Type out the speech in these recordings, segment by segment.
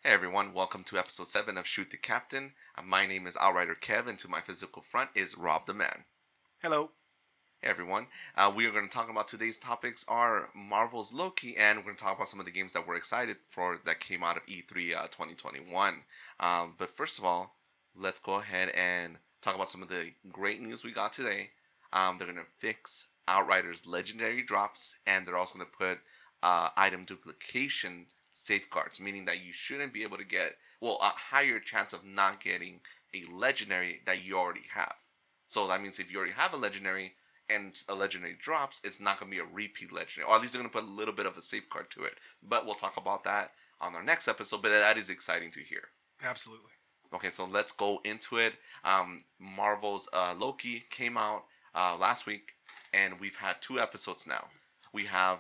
Hey everyone, welcome to episode 7 of Shoot the Captain. My name is Outrider Kev, and to my physical front is Rob the Man. Hello. Hey everyone, we are going to talk about today's topics are Marvel's Loki, and we're going to talk about some of the games that we're excited for that came out of E3 2021. But first of all, let's go ahead and talk about some of the great news we got today. They're going to fix Outriders legendary drops, and they're also going to put item duplication safeguards, meaning that you shouldn't be able to get, well, a higher chance of not getting a legendary that you already have. So that means if you already have a legendary and a legendary drops, it's not going to be a repeat legendary, or at least they're going to put a little bit of a safeguard to it. But we'll talk about that on our next episode, but that is exciting to hear. Absolutely. Okay, so let's go into it. Marvel's Loki came out last week, and we've had 2 episodes now. We have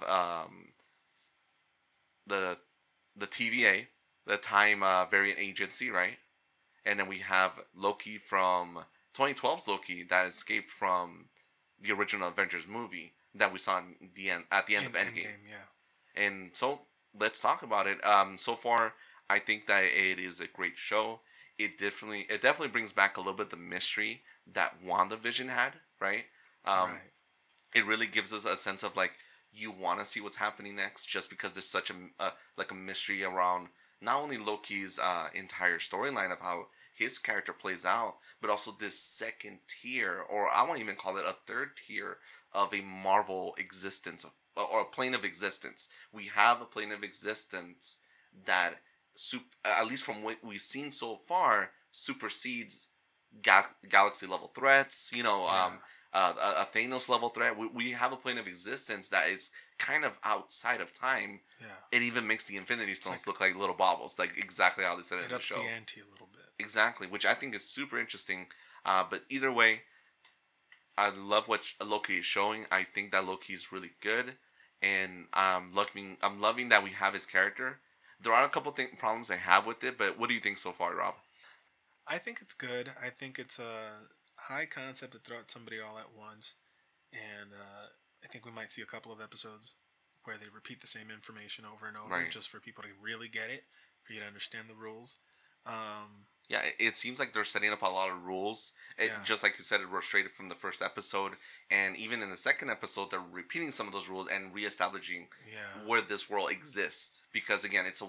the TVA, the Time Variant Agency, right? And then we have Loki from 2012's Loki that escaped from the original Avengers movie that we saw in the end, at the end of Endgame. Yeah. And so let's talk about it. So far, I think that it is a great show. It definitely brings back a little bit the mystery that WandaVision had, right? Right. It really gives us a sense of like you want to see what's happening next, just because there's such a mystery around not only Loki's entire storyline of how his character plays out, but also this second tier, or I won't even call it a third tier of a Marvel existence or a plane of existence. We have a plane of existence that, at least from what we've seen so far, supersedes galaxy level threats. Yeah. A Thanos level threat. We have a plane of existence that is kind of outside of time. Yeah. It even makes the Infinity Stones look like little baubles, like exactly how they said it in the show. It ups the ante a little bit. Exactly, which I think is super interesting. But either way, I love what Loki is showing. I think that Loki is really good, and I'm loving that we have his character. There are a couple problems I have with it, but what do you think so far, Rob? I think it's good. I think it's a high concept to throw at somebody all at once, and I think we might see a couple of episodes where they repeat the same information over and over, Right. just for people to really get it, for you to understand the rules. Yeah, it seems like they're setting up a lot of rules. Just like you said, it was straight from the first episode, and even in the second episode, they're repeating some of those rules and reestablishing where this world exists. Because again, it's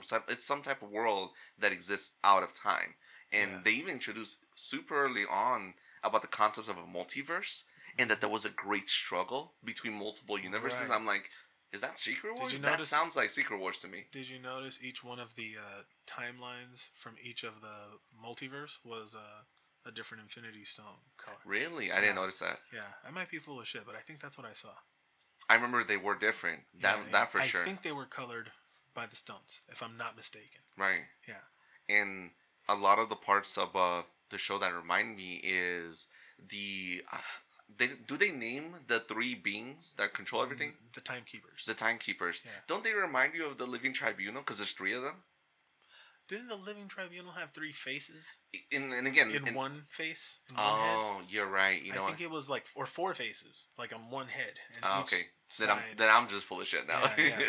some type of world that exists out of time, and they even introduced super early on about the concepts of a multiverse, and that there was a great struggle between multiple universes. Right. I'm like, is that Secret Wars? That sounds like Secret Wars to me. Did you notice each one of the timelines from each of the multiverse was a different Infinity Stone color? Really? I didn't notice that. Yeah, I might be full of shit, but I think that's what I saw. I remember they were different. That for sure. I think they were colored by the stones, if I'm not mistaken. Right. Yeah. And a lot of the parts of the show that remind me is the... they name the 3 beings that control everything? The Timekeepers. The Timekeepers. Yeah. Don't they remind you of the Living Tribunal? Because there's 3 of them. Didn't the Living Tribunal have 3 faces? And again... In one face? In one head? Oh, you're right. I think it was like... Or 4 faces. Like on one head. And okay. Side. Then I'm just full of shit now. Yeah.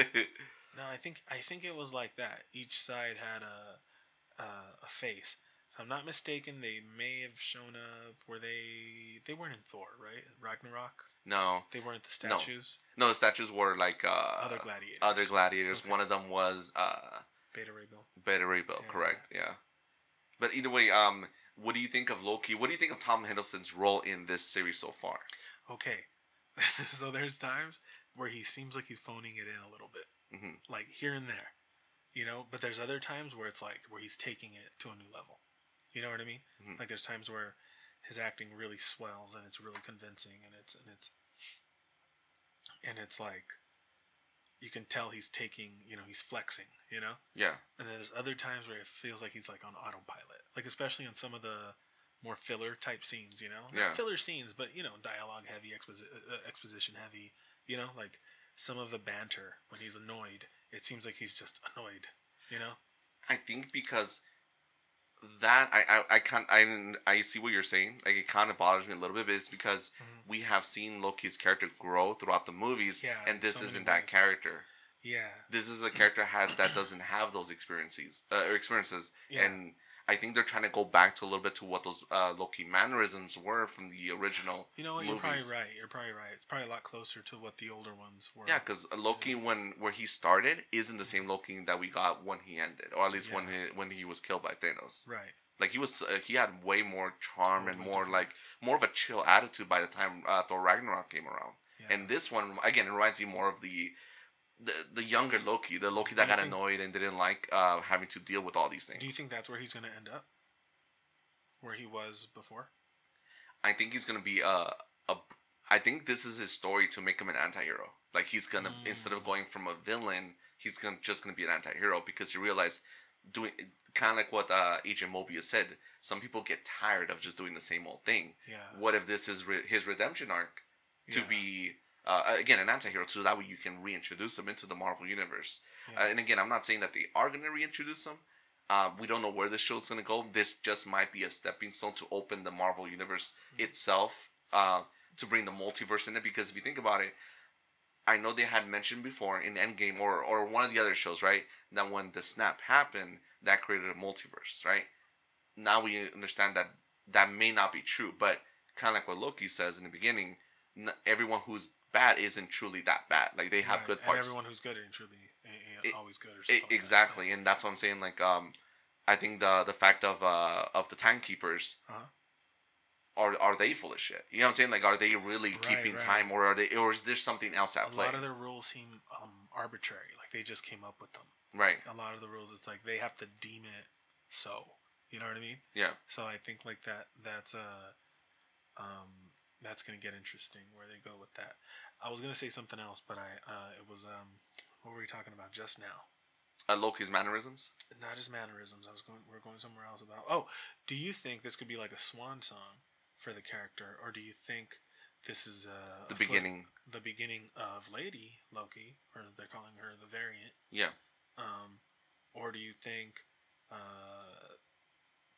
No, I think it was like that. Each side had a face. If I'm not mistaken, they may have shown up where they weren't in Thor, right? Ragnarok? No. They weren't the statues? No, the statues were like... other gladiators. Other gladiators. Okay. One of them was... Beta Ray Bill, correct, yeah. But either way, what do you think of Loki? What do you think of Tom Hiddleston's role in this series so far? Okay. So there's times where he seems like he's phoning it in a little bit. Mm-hmm. Like here and there. But there's other times where it's like, where he's taking it to a new level. You know what I mean? Mm-hmm. Like there's times where his acting really swells and it's really convincing and it's like you can tell he's taking, he's flexing, Yeah. And then there's other times where it feels like he's like on autopilot, like especially on some of the more filler type scenes, not filler scenes, but dialogue heavy, exposition heavy, like some of the banter when he's annoyed, it seems like he's just annoyed, I think because that I see what you're saying. Like it kind of bothers me a little bit, but it's because we have seen Loki's character grow throughout the movies, and this isn't that character. Yeah. This is a character that doesn't have those experiences, Yeah. and I think they're trying to go back to a little bit to what those Loki mannerisms were from the original. You know what? Movies. You're probably right. It's probably a lot closer to what the older ones were. Yeah, because Loki, where he started, isn't the same Loki that we got when he ended, or at least when he was killed by Thanos. Right. Like he had way more charm and more different. more of a chill attitude by the time Thor Ragnarok came around. Yeah. And this one again, it reminds you more of the younger Loki, the Loki that got annoyed and didn't like having to deal with all these things. Do you think that's where he's going to end up? Where he was before? I think he's going to be I think this is his story to make him an anti-hero. Like he's going to instead of going from a villain, he's just going to be an anti-hero because he realized doing kind of like what Agent Mobius said. Some people get tired of just doing the same old thing. Yeah. What if this is his redemption arc to be again an anti-hero, so that way you can reintroduce him into the Marvel universe. Yeah. And again, I'm not saying that they are going to reintroduce him. We don't know where this show's going to go. This just might be a stepping stone to open the Marvel universe itself, to bring the multiverse in it. Because if you think about it, I know they had mentioned before in Endgame or one of the other shows, right, that when the snap happened, that created a multiverse, right? Now we understand that that may not be true, but kind of like what Loki says in the beginning, everyone who's bad isn't truly that bad. Like they have good parts. And everyone who's good isn't truly always good or something. Exactly, and that's what I'm saying. Like I think the fact of the timekeepers. Are they full of shit? You know what I'm saying? Like, are they really keeping time, or is there something else at play? A lot of their rules seem arbitrary. Like they just came up with them. Right. A lot of the rules, it's like they have to deem it so. You know what I mean? Yeah. So I think like that's gonna get interesting where they go with that. I was gonna say something else, but it was what were we talking about just now? Loki's mannerisms. Not his mannerisms. We're going somewhere else about. Oh, do you think this could be like a swan song for the character, or do you think this is the beginning of Lady Loki, or they're calling her the variant? Yeah. Or do you think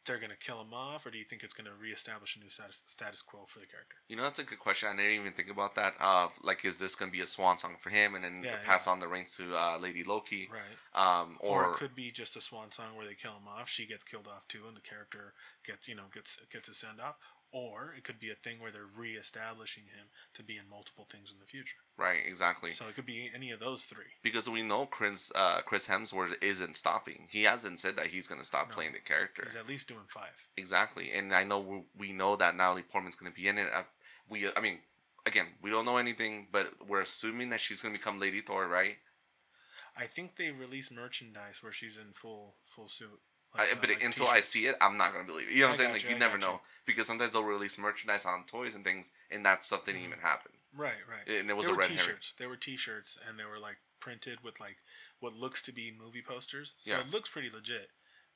they're gonna kill him off, or do you think it's gonna reestablish a new status quo for the character? You know, that's a good question. I didn't even think about that. Like, is this gonna be a swan song for him, and then pass on the reins to Lady Loki? Right. Or it could be just a swan song where they kill him off. She gets killed off too, and the character gets a send off. Or it could be a thing where they're reestablishing him to be in multiple things in the future. Right, exactly. So it could be any of those three. Because we know Chris Hemsworth isn't stopping. He hasn't said that he's going to stop playing the character. He's at least doing 5. Exactly. And I know we know that Natalie Portman's going to be in it. I mean, again, we don't know anything, but we're assuming that she's going to become Lady Thor, right? I think they release merchandise where she's in full suit. But until t-shirts. I see it, I'm not going to believe it. You know what I'm saying? Like, you never know. You. Because sometimes they'll release merchandise on toys and things, and that stuff didn't even happen. Right. And it was a red t-shirts. There were t-shirts, and they were, like, printed with, like, what looks to be movie posters. So it looks pretty legit.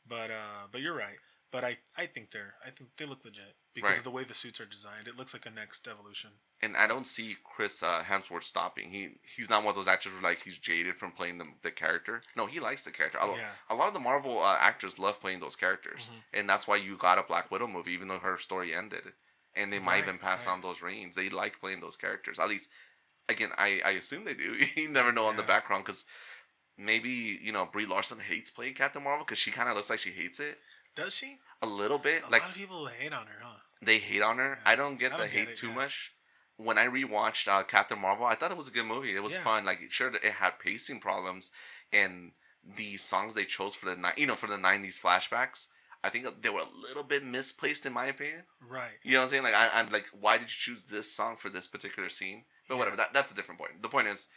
But you're right. But I think they look legit. Because of the way the suits are designed. It looks like a next evolution. And I don't see Chris Hemsworth stopping. He's not one of those actors where, like, he's jaded from playing the character. No, he likes the character. A lot of the Marvel actors love playing those characters. Mm-hmm. And that's why you got a Black Widow movie, even though her story ended. And they might even pass on those reins. They like playing those characters. At least, again, I assume they do. You never know on the background. Because maybe, Brie Larson hates playing Captain Marvel because she kind of looks like she hates it. Does she? A little bit. A lot of people hate on her, huh? They hate on her. Yeah. I don't get the hate too much. When I rewatched Captain Marvel, I thought it was a good movie. It was fun. Like, sure, it had pacing problems, and the songs they chose for the for the '90s flashbacks, I think they were a little bit misplaced in my opinion. Right. You know what I'm saying? Like, I'm like, why did you choose this song for this particular scene? But whatever. That's a different point. The point is,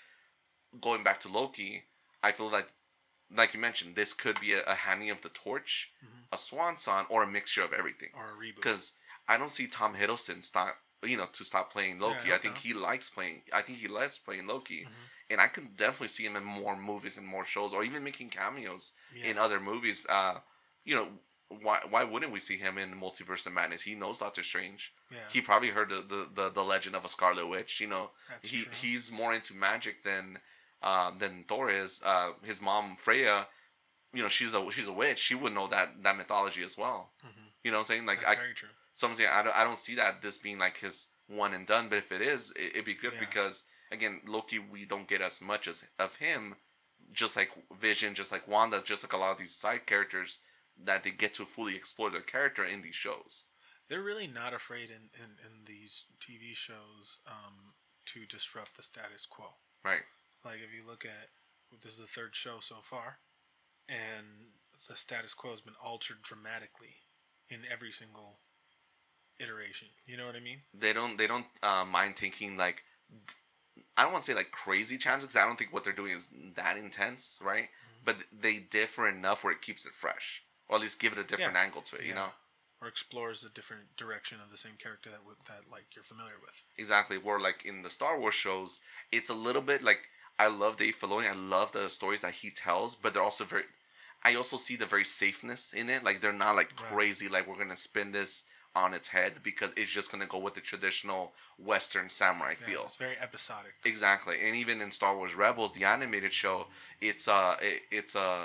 going back to Loki, I feel like you mentioned, this could be a handing of the torch, a swan song, or a mixture of everything, or a reboot. Because I don't see Tom Hiddleston stop playing Loki. I think he likes playing. I think he loves playing Loki, and I can definitely see him in more movies and more shows, or even making cameos in other movies. Why wouldn't we see him in the Multiverse of Madness? He knows Doctor Strange. Yeah. He probably heard the legend of a Scarlet Witch. He's more into magic than Thor is. His mom Freya, she's a witch. She would know that mythology as well. Mm-hmm. You know what I'm saying? Like, that's very true. So I'm saying I don't see that this being like his one and done. But if it is, it'd be good because again, Loki, we don't get as much of him just like Vision, just like Wanda, just like a lot of these side characters that they get to fully explore their character in these shows. They're really not afraid in these TV shows to disrupt the status quo. Right. Like if you look at, this is the third show so far, and the status quo has been altered dramatically in every single iteration. You know what I mean? They don't mind taking like, I don't want to say like crazy chances, because I don't think what they're doing is that intense, right? Mm-hmm. But they differ enough where it keeps it fresh, or at least give it a different angle to it. You know. Or explores a different direction of the same character that like you're familiar with. Exactly. Where like in the Star Wars shows, it's a little bit like, I love Dave Filoni. I love the stories that he tells, but they're also very. I also see the very safeness in it. Like they're not like crazy. Like we're gonna spin this on its head because it's just gonna go with the traditional Western samurai feel. It's very episodic. Exactly. And even in Star Wars Rebels, the animated show, it's a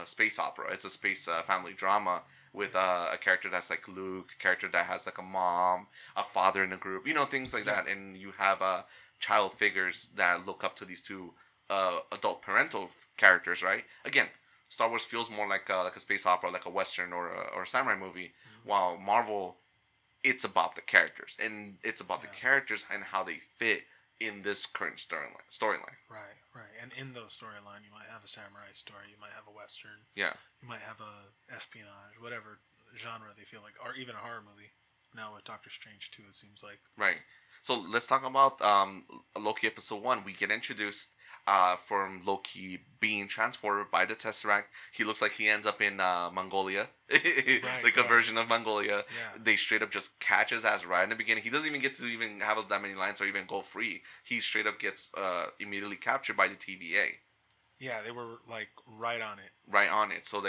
space opera. It's a space family drama with a character that's like Luke, a character that has like a mom, a father in a group, you know, things like that. And you have child figures that look up to these two adult parental characters, right? Again, Star Wars feels more like a space opera, like a Western or a samurai movie, while Marvel, it's about the characters. And it's about the characters and how they fit in this current storyline. Right. And in those storyline, you might have a samurai story, you might have a Western. Yeah. You might have a espionage, whatever genre they feel like, or even a horror movie. Now with Doctor Strange 2, it seems like. Right. So let's talk about Loki episode 1. We get introduced from Loki being transported by the Tesseract. He looks like he ends up in Mongolia, like a version of Mongolia. Yeah. They straight up just catch his ass right in the beginning. He doesn't even get to even have that many lines or even go free. He straight up gets immediately captured by the TVA. Yeah, they were like right on it. Right on it. So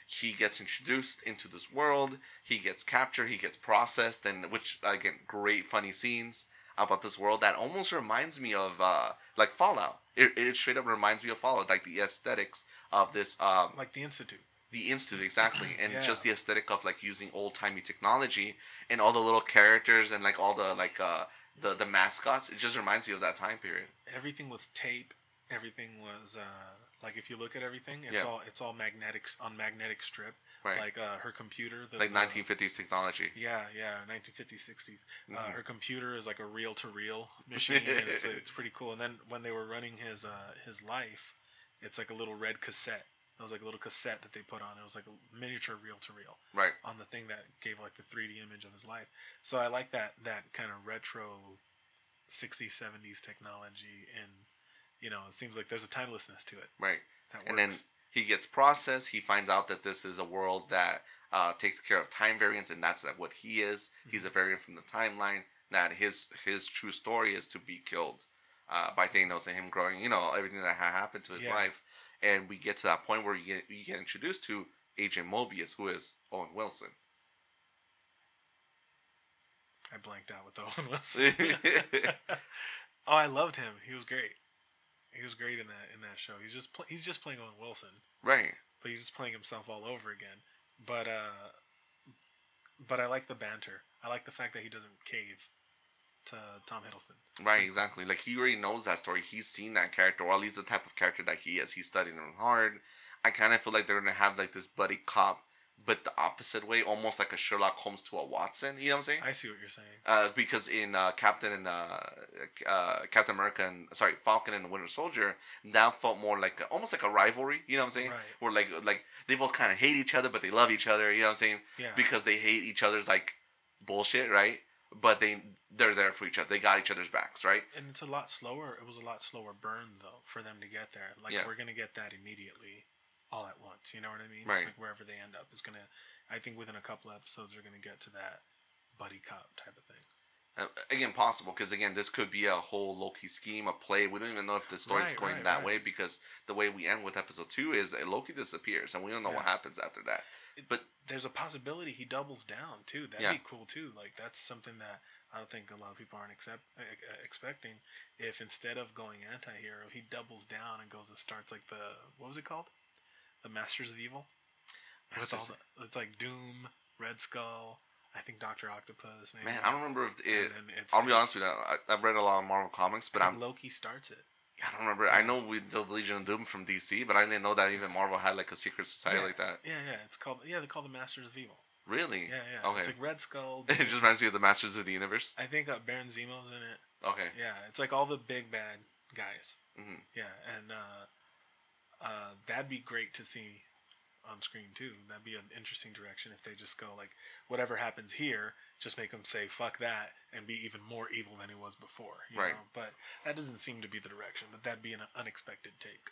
he gets introduced into this world. He gets captured. He gets processed, and which again, great funny scenes about this world that almost reminds me of like Fallout. It straight up reminds me of Fallout, like the aesthetics of this. Like the Institute. The Institute, exactly, and just the aesthetic of like using old timey technology and all the little characters and like all the like the mascots. It just reminds you of that time period. Everything was tape. Everything was like, if you look at everything, it's all magnetic strip. Right. Like her computer, like 1950s technology. Yeah, 1950s, 60s. Her computer is like a reel-to-reel machine, and it's pretty cool. And then when they were running his life, it's like a little red cassette. It was like a little cassette that they put on. It was like a miniature reel-to-reel. Right. On the thing that gave like the 3D image of his life. So I like that kind of retro 60s, 70s technology, and you know, it seems like there's a timelessness to it. Right. That works. And then he gets processed. He finds out that this is a world that takes care of time variants, and that's what he is. Mm-hmm. He's a variant from the timeline. That his true story is to be killed by Thanos and him growing, you know, everything that happened to his life. And we get to that point where you get introduced to Agent Mobius, who is Owen Wilson. I blanked out with Owen Wilson. Oh, I loved him. He was great. He was great in that show. He's just playing Owen Wilson, right? But he's just playing himself all over again. But I like the banter. I like the fact that he doesn't cave to Tom Hiddleston. Right, exactly. Like he already knows that story. He's seen that character, or at least the type of character that he is. He's studying him hard. I kind of feel like they're gonna have like this buddy cop, but the opposite way, almost like a Sherlock Holmes to a Watson. You know what I'm saying? I see what you're saying. Because in Captain America and Falcon and the Winter Soldier, that felt more like almost like a rivalry. You know what I'm saying? Right. Where like they both kind of hate each other, but they love each other. You know what I'm saying? Yeah. Because they hate each other's like bullshit, right? But they're there for each other. They got each other's backs, right? And it's a lot slower. It was a lot slower burn though for them to get there. Like we're gonna get that immediately, all at once. You know what I mean? Right. Like wherever they end up is gonna. I think within a couple episodes they're gonna get to that buddy cop type of thing. Again, possible because again, this could be a whole Loki scheme, a play. We don't even know if the story's going that way because the way we end with episode 2 is that Loki disappears and we don't know what happens after that. But there's a possibility he doubles down too. That'd be cool too. Like that's something that I don't think a lot of people aren't expecting. If instead of going anti-hero, he doubles down and goes and starts like what was it called? The Masters of Evil. With all it's like Doom, Red Skull. I think Dr. Octopus. Maybe. Man, I don't remember if it. I'll be honest with you. I've read a lot of Marvel comics, but Loki starts it. Yeah, I don't remember. Yeah. I know we the Legion of Doom from DC, but I didn't know that even Marvel had like a secret society like that. Yeah. It's called they call the Masters of Evil. Really? Yeah. Okay. It's like Red Skull. It just reminds me of the Masters of the Universe. I think Baron Zemo's in it. Okay. Yeah, it's like all the big bad guys. Mm-hmm. Yeah, and that'd be great to see on screen too. That'd be an interesting direction if they just go like whatever happens here, just make them say fuck that and be even more evil than he was before. You know? But that doesn't seem to be the direction. But that'd be an unexpected take.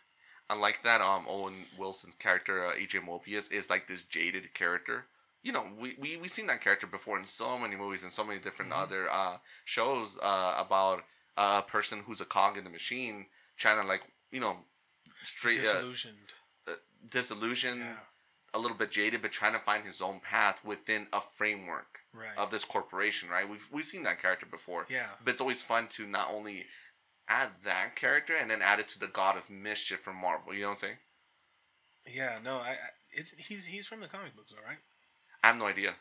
I like that Owen Wilson's character, AJ Mobius, is like this jaded character. You know, we've seen that character before in so many movies and so many different other shows about a person who's a cog in the machine trying to, like, you know, straight disillusioned, a little bit jaded, but trying to find his own path within a framework of this corporation, right? We've seen that character before. Yeah. But it's always fun to not only add that character and then add it to the God of Mischief from Marvel. You know what I'm saying? Yeah, no, he's from the comic books, all right? I have no idea.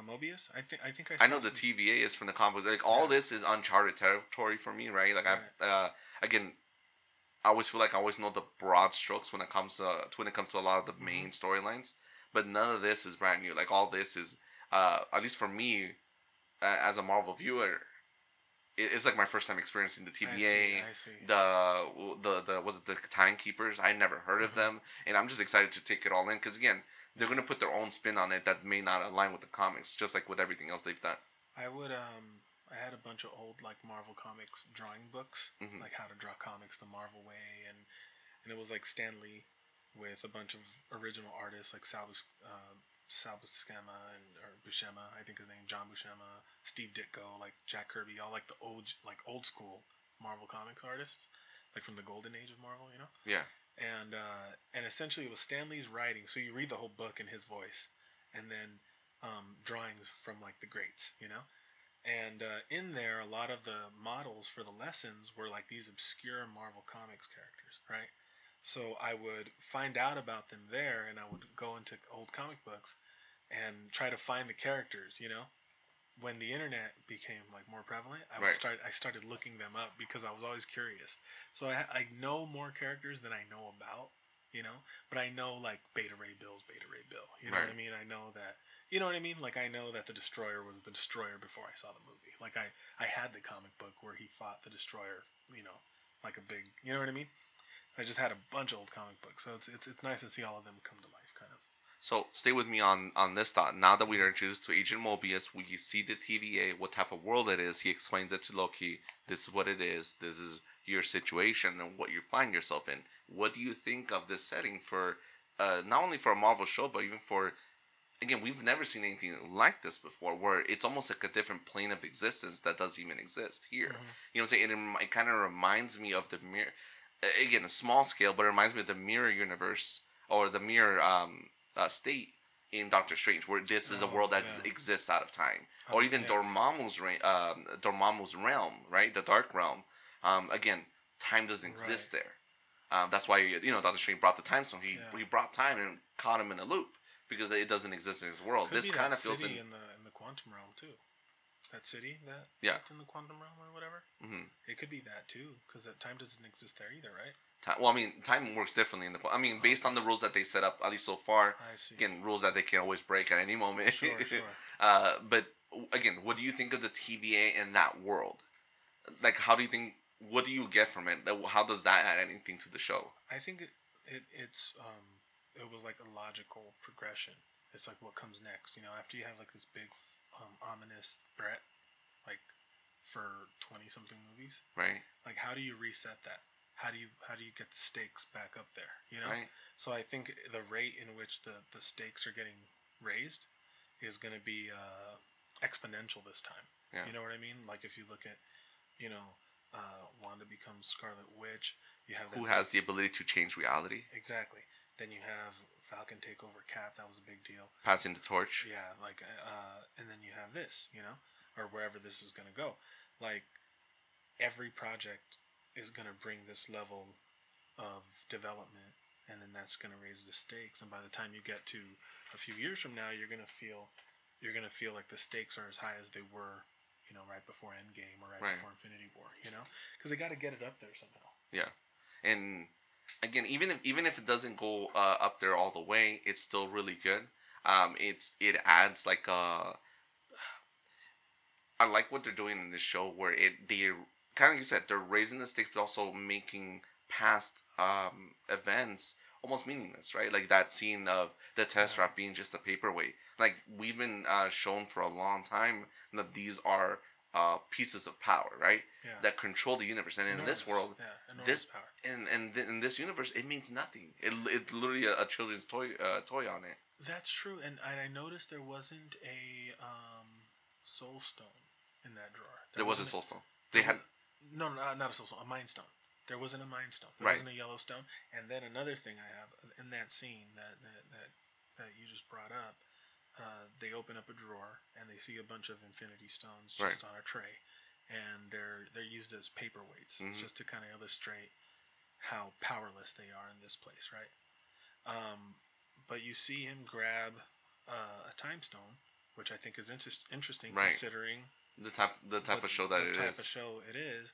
Mobius? I think I know the TVA is from the comic books. Like, all this is uncharted territory for me, right? Like, again, I always feel like I always know the broad strokes when it comes to a lot of the main storylines, but none of this is brand new. Like, all this is, at least for me, as a Marvel viewer, it's like my first time experiencing the TVA. I see. The was it the Timekeepers? I never heard of them, and I'm just excited to take it all in because, again, they're gonna put their own spin on it that may not align with the comics, just like with everything else they've done. I had a bunch of old like Marvel Comics drawing books, like how to draw comics the Marvel way, and it was like Stan Lee with a bunch of original artists like Sal Buscema or Buscema, I think his name, John Buscema, Steve Ditko, like Jack Kirby, all like the old school Marvel Comics artists, like from the golden age of Marvel, you know? Yeah. And essentially it was Stan Lee's writing, so you read the whole book in his voice, and then drawings from like the greats, you know? And in there, a lot of the models for the lessons were like these obscure Marvel Comics characters, right? So I would find out about them there, and I would go into old comic books and try to find the characters, you know? When the internet became like more prevalent, I started looking them up because I was always curious. So I know more characters than I know about, you know? But I know like Beta Ray Bill's Beta Ray Bill. You know what I mean? I know that. You know what I mean? Like, I know that the Destroyer was the Destroyer before I saw the movie. Like, I had the comic book where he fought the Destroyer, you know, like a big, you know what I mean? I just had a bunch of old comic books, so it's nice to see all of them come to life, kind of. So, stay with me on this thought. Now that we are introduced to Agent Mobius, we see the TVA, what type of world it is. He explains it to Loki. This is what it is. This is your situation and what you find yourself in. What do you think of this setting for, not only for a Marvel show, but even for... Again, we've never seen anything like this before, where it's almost like a different plane of existence that doesn't even exist here. You know what I'm saying? And it kind of reminds me of the mirror. Again, a small scale, but it reminds me of the mirror universe or the mirror state in Doctor Strange, where this is a world that exists out of time, or even Dormammu's realm, right? The Dark Realm. Again, time doesn't exist there. That's why Doctor Strange brought the time stone. He brought time and caught him in a loop. Because it doesn't exist in his world. Could this be kind that of feels city in the quantum realm too. That city that's in the quantum realm or whatever. It could be that too, because that time doesn't exist there either, right? Well, I mean, time works differently in the. I mean, based on the rules that they set up, at least so far. I see. Again, rules that they can always break at any moment. Sure. But again, what do you think of the TVA in that world? Like, how do you think? What do you get from it? How does that add anything to the show? I think it was like a logical progression. It's like what comes next, you know, after you have like this big ominous threat, like for 20-something movies, right? Like, how do you reset that? How do you get the stakes back up there, you know? Right. So I think the rate in which the stakes are getting raised is going to be exponential this time. You know what I mean? Like, if you look at, you know, Wanda becomes Scarlet Witch, you have that who has the ability to change reality. Exactly. Then you have Falcon take over Cap. That was a big deal. Passing the torch. Yeah, like, and then you have this, you know, or wherever this is going to go. Like, every project is going to bring this level of development, and then that's going to raise the stakes. And by the time you get to a few years from now, you're going to feel like the stakes are as high as they were, you know, right before Endgame or right before Infinity War, you know, because they got to get it up there somehow. Yeah, and again, even if it doesn't go up there all the way, it's still really good. It adds like I like what they're doing in this show where they kind of like you said they're raising the stakes but also making past events almost meaningless, right? Like that scene of the Tesseract being just a paperweight. Like we've been shown for a long time that these are pieces of power, right? Yeah. That control the universe, and enormous. in this world, enormous this power. in this universe, it means nothing. It's literally a children's toy on it. That's true, and I noticed there wasn't a soul stone in that drawer. There was a soul stone. They had no, not a soul stone, a mind stone. There wasn't a mind stone. There right. wasn't a yellow stone. And then another thing I have in that scene that you just brought up, they open up a drawer and they see a bunch of infinity stones just on a tray, and they're used as paperweights, just to kind of illustrate how powerless they are in this place, right? But you see him grab a time stone, which I think is interesting considering the type of show that it is. The type of show it is,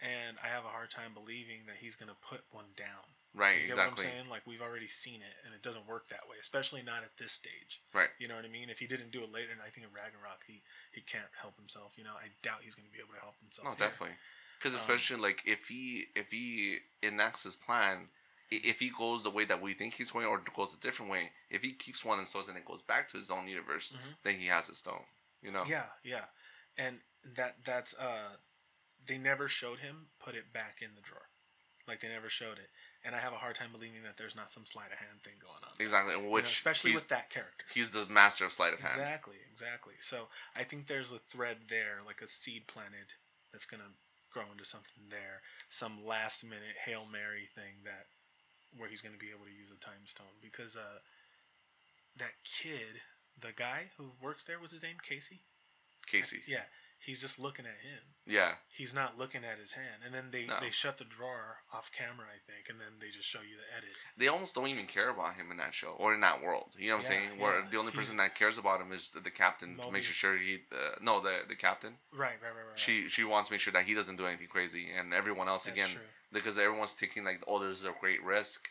and I have a hard time believing that he's gonna put one down. Right, you get exactly. what I'm saying? Like we've already seen it, and it doesn't work that way, especially not at this stage. Right. You know what I mean? If he didn't do it later, and I think in Ragnarok he can't help himself. You know, I doubt he's gonna be able to help himself. No, definitely. Because especially like if he enacts his plan, if he goes the way that we think he's going, or goes a different way, if he keeps one and stores and it goes back to his own universe, then he has a stone. You know. Yeah, yeah, and that's they never showed him put it back in the drawer. Like they never showed it, and I have a hard time believing that there's not some sleight of hand thing going on. Exactly, which especially with that character. He's the master of sleight of hand. Exactly. So I think there's a thread there, like a seed planted, that's gonna grow into something there. Some last minute Hail Mary thing where he's gonna be able to use a time stone, because that kid, the guy who works there, was his name Casey? Yeah. He's just looking at him. Yeah. He's not looking at his hand. And then they shut the drawer off camera, I think, and then they just show you the edit. They almost don't even care about him in that show or in that world. You know what I'm saying? Where the only person that cares about him is the captain, to make sure he... the captain. Right. She wants to make sure that he doesn't do anything crazy. And everyone else, that's again... True. Because everyone's thinking like, oh, this is a great risk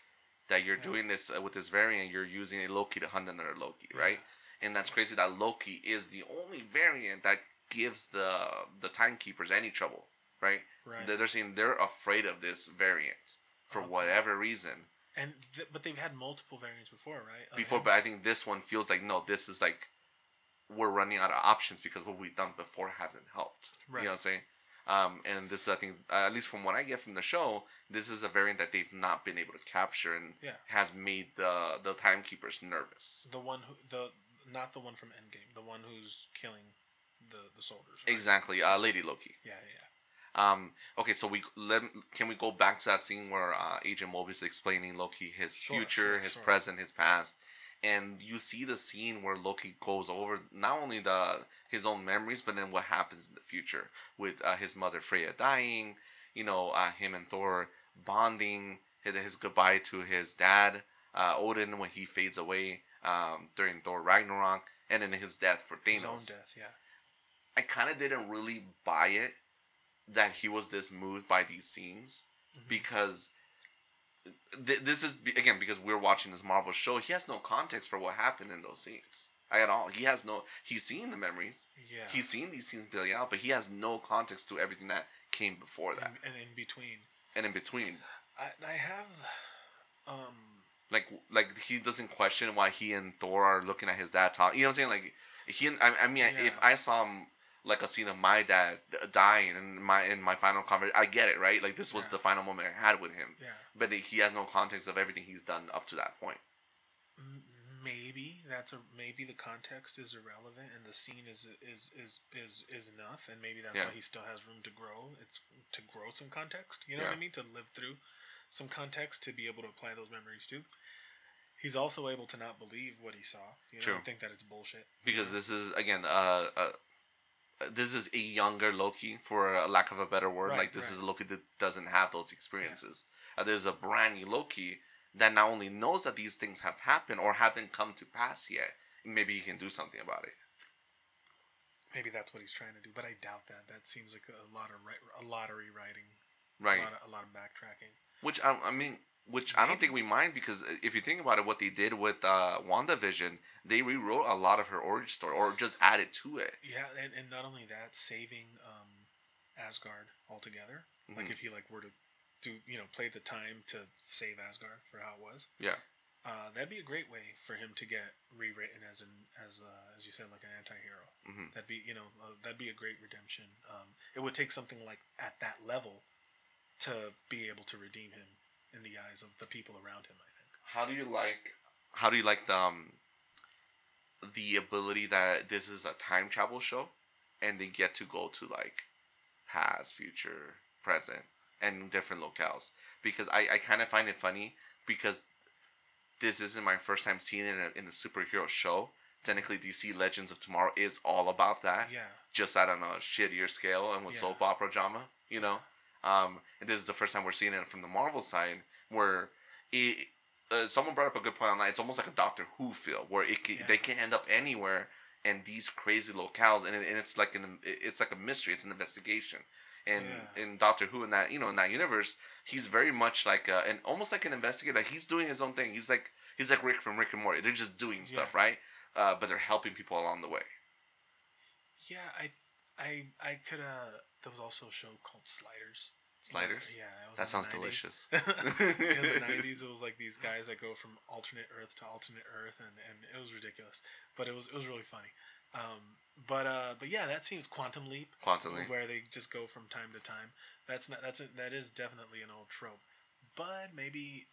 that you're doing this with this variant. You're using a Loki to hunt another Loki, right? And that's crazy that Loki is the only variant that gives the timekeepers any trouble, right? They're saying they're afraid of this variant for whatever reason. And but they've had multiple variants before, right? But I think this one feels like, no, this is like we're running out of options because what we've done before hasn't helped. Right. You know what I'm saying? And this, I think, at least from what I get from the show, this is a variant that they've not been able to capture and has made the timekeepers nervous. Not the one from Endgame, the one who's killing the soldiers. Right? Exactly, Lady Loki. Yeah. Okay, so can we go back to that scene where Agent Mobius is explaining Loki his future, his present, his past, and you see the scene where Loki goes over not only his own memories, but then what happens in the future with his mother Freya dying, him and Thor bonding, his goodbye to his dad Odin when he fades away during Thor Ragnarok, and then his death for Thanos. His own death, yeah. I kind of didn't really buy it that he was this moved by these scenes, because this is, again, because we're watching this Marvel show. He has no context for what happened in those scenes at all. He's seen the memories. Yeah. He's seen these scenes play out, but he has no context to everything that came before that. And in between. I have... Like he doesn't question why he and Thor are looking at his dad talk. You know what I'm saying? Like if I saw him, like a scene of my dad dying in my final conversation, I get it, right? Like this was the final moment I had with him. Yeah. But he has no context of everything he's done up to that point. Maybe the context is irrelevant and the scene is enough, and maybe that's why he still has room to grow. It's to grow some context. You know what I mean? To live through some context to be able to apply those memories to. He's also able to not believe what he saw. True. And think that it's bullshit. Because this is, again, this is a younger Loki, for a lack of a better word. This is a Loki that doesn't have those experiences. There's a brand new Loki that not only knows that these things have happened or haven't come to pass yet. Maybe he can do something about it. Maybe that's what he's trying to do, but I doubt that. That seems like a lottery writing. Right. A lot of backtracking. Which I mean, which I don't think we mind, because if you think about it, what they did with WandaVision, they rewrote a lot of her origin story, or just added to it. Yeah, and not only that, saving Asgard altogether. Mm-hmm. Like if he like were to do, you know, play the time to save Asgard for how it was. Yeah. That'd be a great way for him to get rewritten as you said, like an anti-hero. Mm-hmm. That'd be, you know, that'd be a great redemption. It would take something like at that level to be able to redeem him in the eyes of the people around him, I think. How do you like the ability that this is a time travel show, and they get to go to like past, future, present, and different locales? Because I kind of find it funny, because this isn't my first time seeing it in a superhero show. Technically, DC Legends of Tomorrow is all about that. Yeah. Just at on a shittier scale and with soap opera drama, you know? And this is the first time we're seeing it from the Marvel side, where someone brought up a good point on that. It's almost like a Doctor Who feel, where they can end up anywhere in these crazy locales, and it's like it's like a mystery. It's an investigation. And in Doctor Who, in that, you know, in that universe, he's very much like almost like an investigator. Like, he's doing his own thing. He's like Rick from Rick and Morty. They're just doing stuff, right? But they're helping people along the way. Yeah, I could. There was also a show called Sliders. Sliders? Yeah, it was that sounds delicious. In the 90s, it was like these guys that go from alternate Earth to alternate Earth, and it was ridiculous, but it was really funny. But yeah, that seems Quantum Leap, where they just go from time to time. That is definitely an old trope, but maybe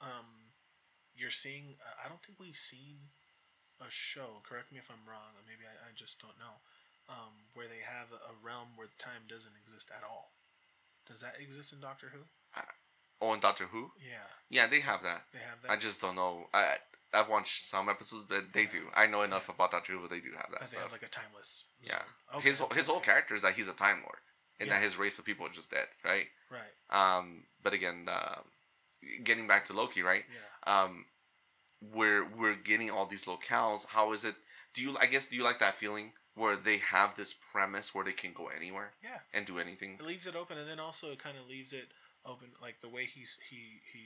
you're seeing. I don't think we've seen a show. Correct me if I'm wrong, or maybe I just don't know. Where they have a realm where time doesn't exist at all. Does that exist in Doctor Who? In Doctor Who? Yeah. Yeah, they have that. They have that. I just don't know. I've watched some episodes, but they do. I know enough about Doctor Who, but they do have that stuff. They have like a timeless zone. Yeah. Okay, his whole character is that he's a Time Lord, and that his race of people are just dead, right? Right. But again, getting back to Loki, right? Yeah. We're getting all these locales. How is it? Do you like that feeling where they have this premise where they can go anywhere? Yeah. And do anything? It leaves it open, and then also it kind of leaves it open, like the way he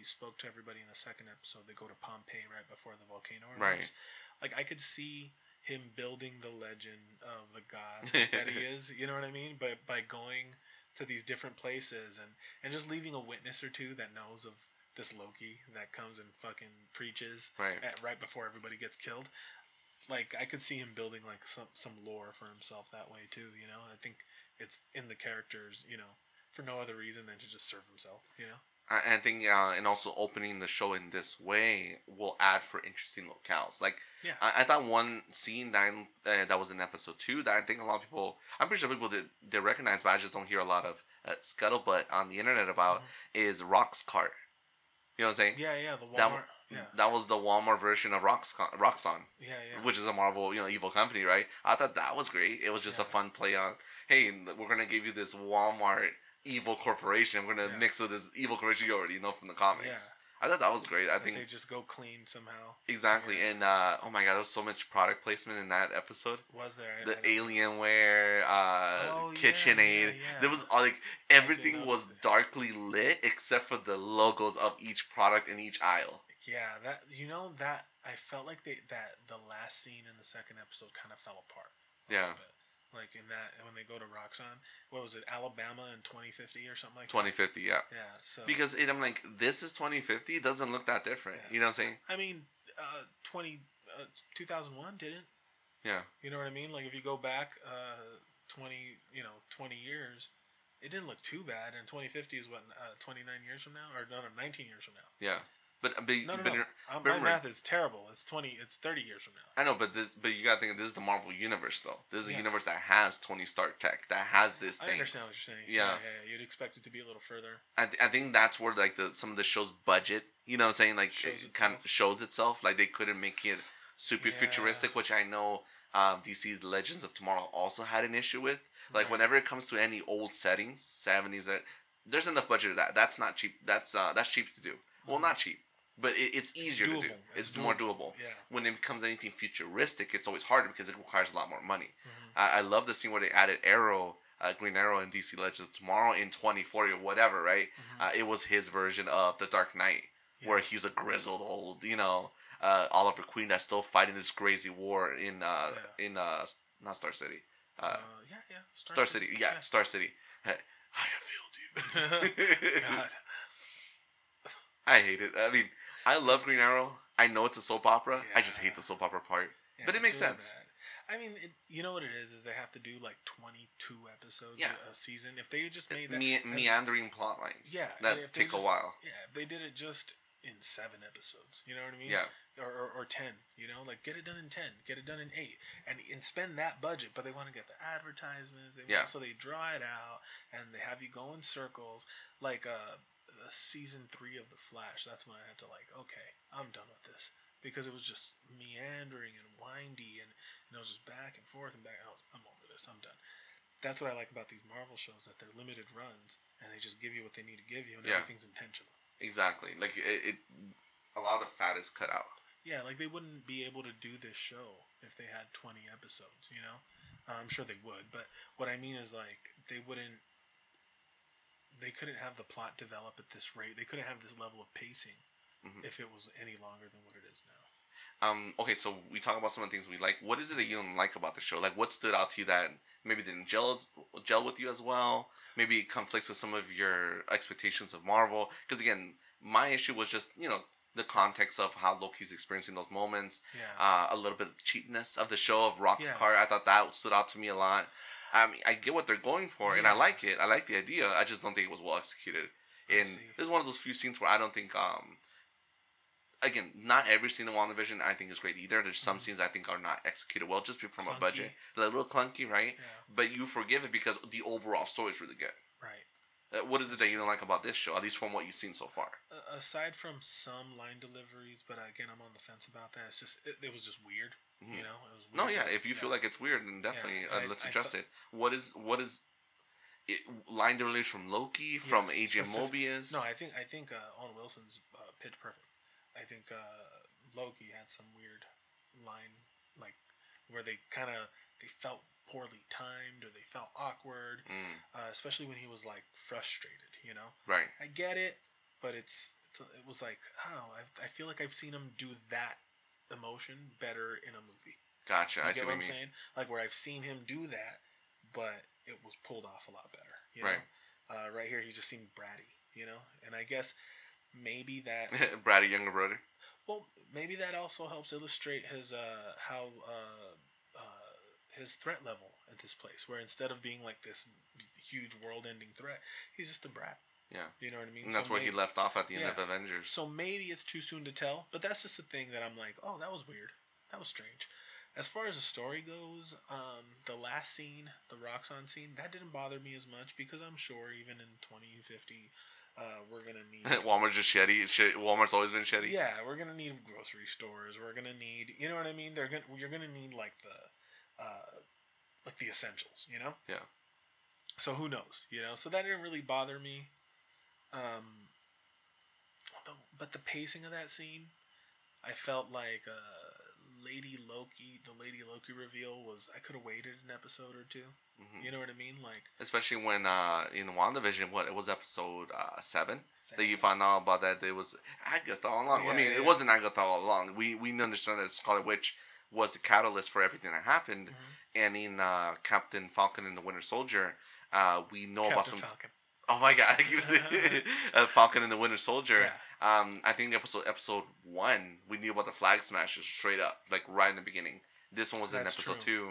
spoke to everybody in the second episode. They go to Pompeii right before the volcano erupts. Right. Like, I could see him building the legend of the god that he is. You know what I mean? But by going to these different places and just leaving a witness or two that knows of this Loki that comes and fucking preaches right before everybody gets killed. Like, I could see him building like some lore for himself that way too. You know, I think it's in the characters. You know, for no other reason than to just serve himself. You know. I think, and also opening the show in this way will add for interesting locales. Like, I thought one scene that was in episode 2 that I think a lot of people, I'm pretty sure people did recognize, but I just don't hear a lot of scuttlebutt on the internet about, is Rock's cart. You know what I'm saying? Yeah, the Walmart. That was the Walmart version of Roxxon. Yeah. Which is a Marvel, evil company, right? I thought that was great. It was just a fun play on, hey, we're gonna give you this Walmart evil corporation. We're gonna mix with this evil corporation you already know from the comics. Yeah. I thought that was great. I think they just go clean somehow. Exactly, and oh my god, there was so much product placement in that episode. Was there? The Alienware, KitchenAid. Yeah. There was like everything was darkly lit except for the logos of each product in each aisle. Yeah, that I felt like that the last scene in the second episode kind of fell apart. Yeah. Like in that, when they go to Roxxon, what was it, Alabama in 2050 or something like 2050, that? 2050, yeah. Yeah, so... Because I'm like, this is 2050, it doesn't look that different. Yeah. You know what I'm saying? I mean, 2001 didn't. Yeah. You know what I mean? Like, if you go back 20 years, it didn't look too bad, and 2050 is what, 29 years from now? Or no, 19 years from now. Yeah. But no. My math is terrible. It's 30 years from now. I know, but you gotta think this is the Marvel universe, though. This is a universe that has Tony Stark tech, that has this thing. I understand what you're saying. Yeah. You'd expect it to be a little further. I think that's where like some of the show's budget, you know what I'm saying, like it kind of shows itself. Like they couldn't make it super futuristic, which I know DC's Legends of Tomorrow also had an issue with. Like whenever it comes to any old settings, 70s, there's enough budget to that. That's not cheap. That's cheap to do. Well, not cheap. But it's easier to do. It's more doable. Yeah. When it becomes anything futuristic, it's always harder because it requires a lot more money. I love the scene where they added Arrow Green Arrow in DC Legends tomorrow in 2040 or whatever, right? It was his version of the Dark Knight, where he's a grizzled old, Oliver Queen that's still fighting this crazy war in not Star City. Star City. Yeah, Star City. I have failed you. God. I hate it. I mean, I love Green Arrow. I know it's a soap opera. Yeah. I just hate the soap opera part. Yeah, but it makes really sense. Bad. I mean, you know what it is they have to do like 22 episodes a season. If they just made that... meandering plot lines. Yeah. That take a while. Yeah, if they did it just in 7 episodes, you know what I mean? Yeah. Or 10, like get it done in 10, get it done in 8, and spend that budget, but they want to get the advertisements, so they draw it out, and they have you go in circles, like season 3 of The Flash. That's when I had to okay, I'm done with this, because it was just meandering and windy, and it was just back and forth and back. I'm over this, I'm done. That's what I like about these Marvel shows, that they're limited runs, and they just give you what they need to give you, and everything's intentional. Exactly. Like, it a lot of the fat is cut out. Yeah, like they wouldn't be able to do this show if they had 20 episodes, I'm sure they would, but what I mean is they couldn't have the plot develop at this rate. They couldn't have this level of pacing if it was any longer than what it is now. Okay, so we talk about some of the things we like. What is it that you don't like about the show? Like, what stood out to you that maybe didn't gel with you as well? Maybe it conflicts with some of your expectations of Marvel? Because again, my issue was just, the context of how Loki's experiencing those moments. Yeah. A little bit of cheapness of the show, of Rock's car. I thought that stood out to me a lot. I mean, I get what they're going for, and I like it. I like the idea. I just don't think it was well executed. And there's one of those few scenes where I don't think... Again, not every scene in WandaVision I think is great either. There's some scenes I think are not executed well, just from a budget. They're a little clunky, right? Yeah. But you forgive it because the overall story is really good. Right. What is it that you don't like about this show, at least from what you've seen so far? Aside from some line deliveries, but again, I'm on the fence about that. It's just it was just weird. Mm-hmm. It was weird. No, yeah. If you feel like it's weird, then definitely let's address it. What is it, line deliveries from Loki, from Agent Mobius? No, I think Owen Wilson's pitch perfect. I think Loki had some weird line, where they felt poorly timed, or they felt awkward, especially when he was frustrated. Right. I get it, but it was I feel like I've seen him do that emotion better in a movie. Gotcha. I see what you mean. Saying? Where I've seen him do that, but it was pulled off a lot better. Right. Right here, he just seemed bratty. And I guess maybe that bratty younger brother. Well, maybe that also helps illustrate his his threat level at this place, where instead of being this huge world-ending threat, he's just a brat. Yeah. You know what I mean? And that's where he left off at the end of Avengers. So maybe it's too soon to tell, but that's just the thing that I'm oh, that was weird. That was strange. As far as the story goes, the last scene, the Roxxon scene, that didn't bother me as much, because I'm sure even in 2050, we're gonna need... Walmart's just shitty. Walmart's always been shitty. Yeah, we're gonna need grocery stores. We're gonna need... You know what I mean? You're gonna need, the essentials, Yeah. So who knows, So that didn't really bother me. But the pacing of that scene, I felt like the Lady Loki reveal was... I could have waited an episode or two. Mm-hmm. You know what I mean? Especially when in WandaVision, it was episode 7 that you found out about that it was Agatha all along. Yeah, it wasn't Agatha all along. We understand that Scarlet Witch was the catalyst for everything that happened. Mm-hmm. And in Captain Falcon and the Winter Soldier, we know about some... Falcon. Oh my god, I keep saying Falcon and the Winter Soldier. Yeah. I think episode 1, we knew about the flag smashes straight up, right in the beginning. This one was in episode 2,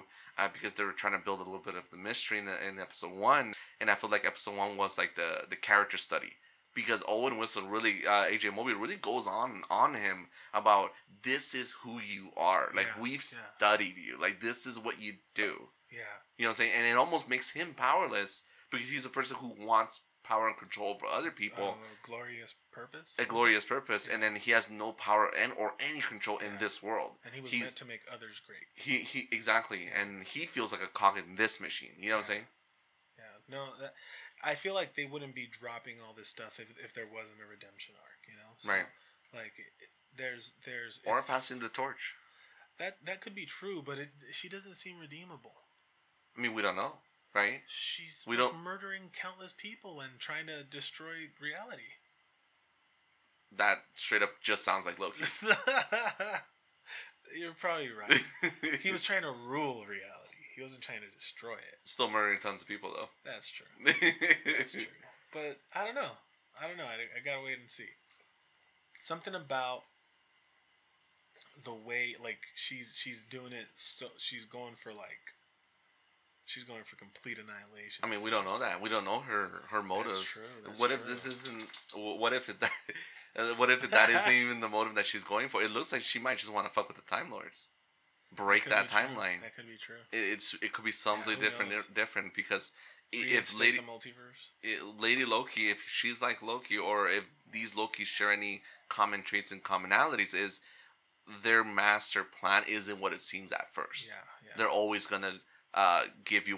because they were trying to build a little bit of the mystery in episode 1, and I feel like episode 1 was the character study, because Owen Wilson really, AJ Mobley really goes on him about, this is who you are, we've studied you, this is what you do. Yeah. You know what I'm saying? And it almost makes him powerless, because he's a person who wants power and control over other people. Glorious purpose. A glorious purpose, yeah. And then he has no power or any control in this world. And he's meant to make others great. He exactly, and he feels like a cog in this machine. You know what I'm saying? Yeah. No, I feel like they wouldn't be dropping all this stuff if there wasn't a redemption arc. So, right. There's or passing the torch. That could be true, but she doesn't seem redeemable. I mean, we don't know. right? She's we like don't. murdering countless people and trying to destroy reality. That straight up just sounds like Loki. You're probably right. He was trying to rule reality. He wasn't trying to destroy it. Still murdering tons of people, though. That's true. That's true. But I don't know. I gotta wait and see. Something about the way, like, she's doing it. So she's going for complete annihilation. I mean, we don't know that. We don't know her motives. That's true. What if this isn't? What if that? What if that isn't even the motive that she's going for? It looks like she might just want to fuck with the Time Lords, break that timeline. That could be true. It could be something different because if Lady Loki, if she's like Loki, or if these Lokis share any common traits and commonalities, is their master plan isn't what it seems at first. Yeah. They're always gonna give you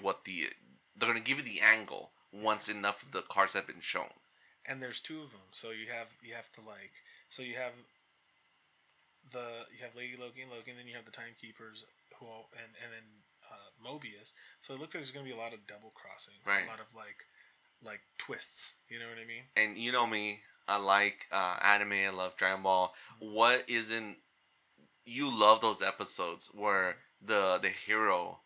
they're gonna give you the angle once enough of the cards have been shown. And there's two of them, so you have you have Lady Loki and Loki, and then you have the Timekeepers and then Mobius. So it looks like there's gonna be a lot of double crossing, right? A lot of like twists. You know what I mean? And you know me, I like anime. I love Dragon Ball. Mm-hmm. What isn't? You love those episodes where the hero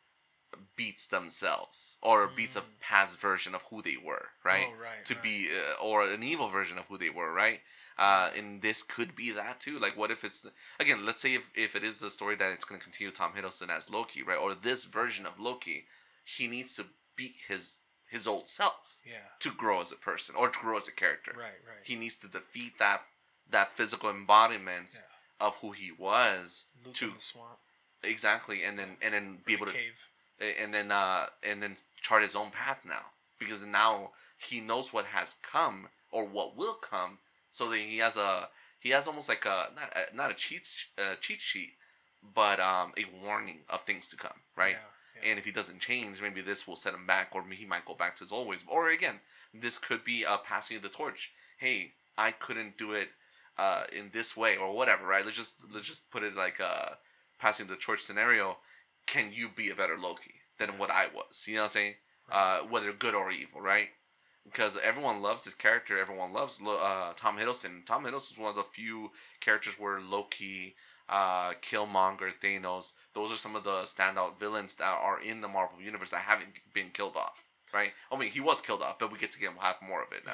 beats themselves or beats a past version of who they were, right? Oh, right. To be or an evil version of who they were, right? And this could be that too. Like, what if it's again? Let's say if it is the story that it's going to continue Tom Hiddleston as Loki, right? Or this version of Loki, he needs to beat his old self, to grow as a person or to grow as a character. Right. He needs to defeat that physical embodiment of who he was. Luke in the swamp. Exactly, and then be able to cave. And then chart his own path now, because now he knows what has come or what will come, so that he has almost like not a cheat sheet, but a warning of things to come, right? Yeah. And if he doesn't change, maybe this will set him back, or he might go back to his old ways. Or again, this could be a passing of the torch. Hey, I couldn't do it in this way or whatever, right? Let's just put it like a passing the torch scenario. Can you be a better Loki than what I was? You know what I'm saying? Right. Whether good or evil, right? Because everyone loves this character. Everyone loves Tom Hiddleston. Tom Hiddleston is one of the few characters where Loki, Killmonger, Thanos, those are some of the standout villains that are in the Marvel Universe that haven't been killed off, right? I mean, he was killed off, but we get to have more of it now.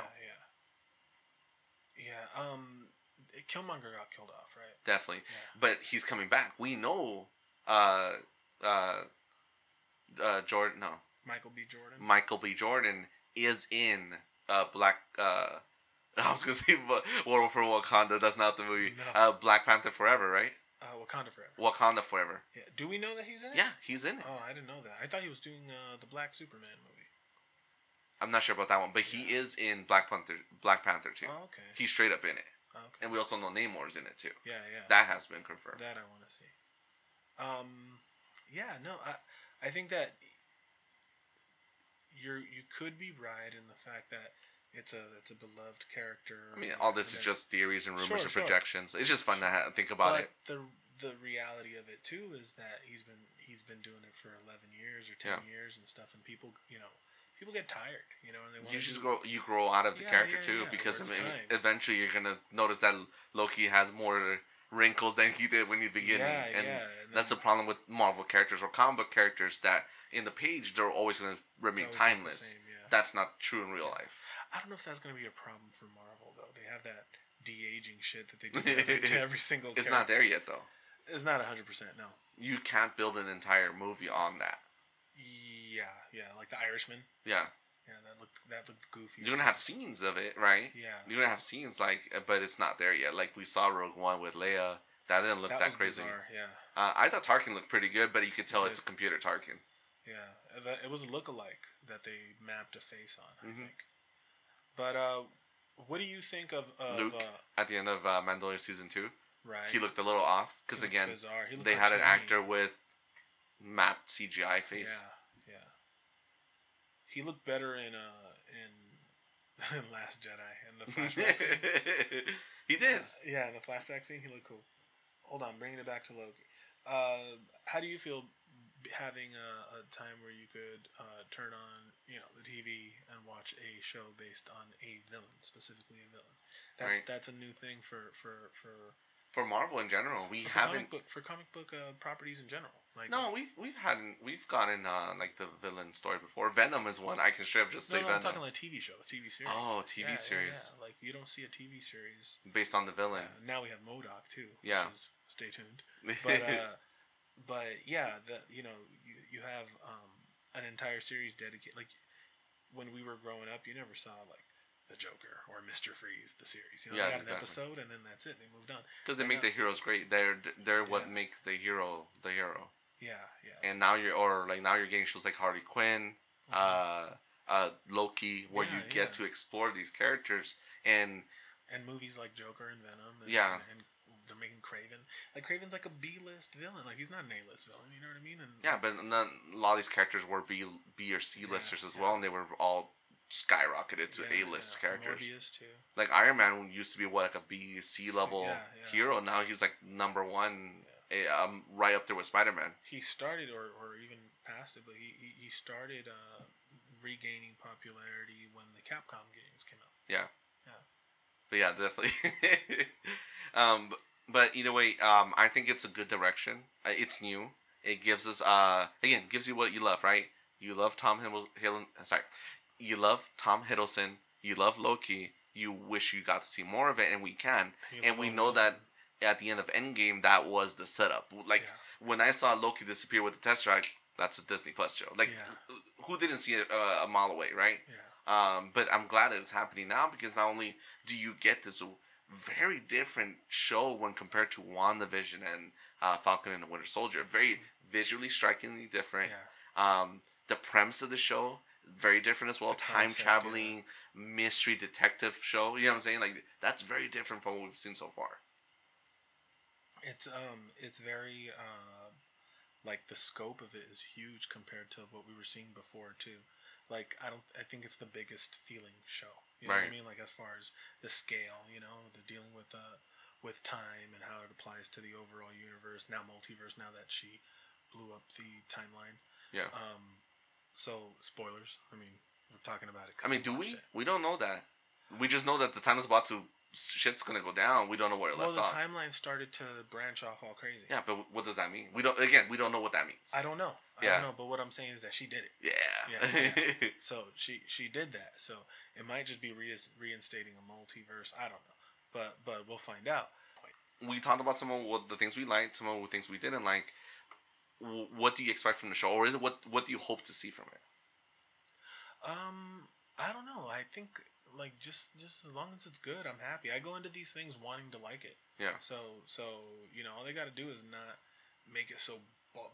Yeah. Killmonger got killed off, right? Definitely. Yeah. But he's coming back. We know Jordan, no. Michael B. Jordan is in Black. I was gonna say War for Wakanda. That's not the movie. No. Black Panther Forever, right? Wakanda Forever. Yeah. Do we know that he's in it? Yeah, he's in it. Oh, I didn't know that. I thought he was doing the Black Superman movie. I'm not sure about that one, but he is in Black Panther too. Oh, okay. He's straight up in it. Okay. And we also know Namor's in it too. Yeah. That has been confirmed. That I want to see. I think that you could be right in the fact that it's a beloved character. I mean, all this is just theories and rumors and projections. It's just fun to think about it. The reality of it too is that he's been doing it for 11 years or 10 years and stuff, and people get tired, and they you grow out of the character too, because eventually you're gonna notice that Loki has more wrinkles than he did when he began. And that's the problem with Marvel characters or comic book characters, that in the page they're always going to remain timeless. That's not true in real life. I don't know if that's going to be a problem for Marvel though. They have that de-aging shit that they do to every single character. It's not there yet though. It's not 100%, no. You can't build an entire movie on that. Yeah, like The Irishman. Yeah, that looked goofy. You're gonna have scenes of it, right? Yeah. You're gonna have scenes but it's not there yet. Like we saw Rogue One with Leia. That didn't look that crazy. Bizarre, yeah. I thought Tarkin looked pretty good, but you could tell it's a computer Tarkin. Yeah, it was a look-alike that they mapped a face on, I think. But what do you think of Luke at the end of Mandalorian season 2? Right. He looked a little off because again, they had an actor with mapped CGI face. Yeah. He looked better in Last Jedi in the flashback scene. He did. In the flashback scene, he looked cool. Hold on, bringing it back to Loki. How do you feel having a time where you could turn on the TV and watch a show based on a villain, specifically a villain. That's a new thing for Marvel in general. We for haven't comic book properties in general. Like no, we've gotten like the villain story before. Venom is one I can straight up just say. No, Venom. I'm talking like TV shows, TV series. Oh, TV series. Yeah. Like you don't see a TV series based on the villain. Now we have MODOK too. Yeah. Which is, stay tuned. But yeah, you have an entire series dedicated. Like when we were growing up, you never saw like the Joker or Mr. Freeze, the series. They got an episode and then that's it. They moved on because they make the heroes great. They're what makes the hero the hero. Yeah. And now you're getting shows like Harley Quinn, Loki, where you get to explore these characters and movies like Joker and Venom. And they're making Kraven. Like Kraven's like a B-list villain. Like he's not an A-list villain. You know what I mean? And but a lot of these characters were B or C listers as well, and they were all skyrocketed to A-list characters. Morbius too. Like Iron Man used to be like a B, C level hero. Now he's like number one, right up there with Spider-Man. He started, or even past it, but he started regaining popularity when the Capcom games came out. Yeah. But yeah, definitely. But either way, I think it's a good direction. It's new. It gives us gives you what you love, right? You love you love Tom Hiddleston. You love Loki. You wish you got to see more of it, and we can. And we know that at the end of Endgame, that was the setup. Like when I saw Loki disappear with the Tesseract, that's a Disney Plus show. Like who didn't see it a mile away, right? Yeah. But I'm glad that it's happening now because not only do you get this very different show when compared to WandaVision and Falcon and the Winter Soldier, very visually strikingly different. Yeah. The premise of the show very different as well. Time traveling mystery detective show. You know what I'm saying? Like that's very different from what we've seen so far. It's very like the scope of it is huge compared to what we were seeing before too. Like I think it's the biggest feeling show. You know what I mean? Like as far as the scale, they're dealing with time and how it applies to the overall universe. Now multiverse. Now that she blew up the timeline. Yeah. So spoilers. I mean, we're talking about it. I mean, do we? We don't know that. We just know that the time is about to. Shit's gonna go down. We don't know where it left off. Well, the timeline started to branch off all crazy. Yeah, but what does that mean? We don't know what that means. I don't know. I don't know. But what I'm saying is that she did it. Yeah. So she did that. So it might just be reinstating a multiverse. I don't know. But we'll find out. We talked about some of the things we liked, some of the things we didn't like. What do you expect from the show, or is it what do you hope to see from it? I don't know. I think like just as long as it's good, I'm happy. I go into these things wanting to like it. Yeah. So all they got to do is not make it so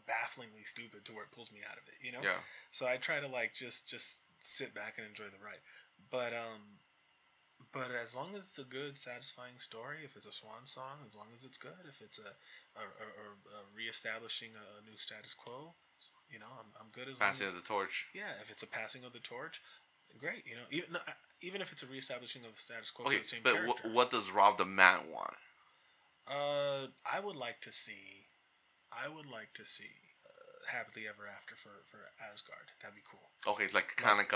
bafflingly stupid to where it pulls me out of it. Yeah. So I try to like just sit back and enjoy the ride. But as long as it's a good, satisfying story, if it's a swan song, as long as it's good, if it's a reestablishing a new status quo, I'm good as passing long as, of the torch. Yeah, if it's a passing of the torch, great. Even if it's a reestablishing of the status quo. Okay, for the same but character. What does Rob the Man want? I would like to see happily ever after for Asgard. That'd be cool. Okay, like kind of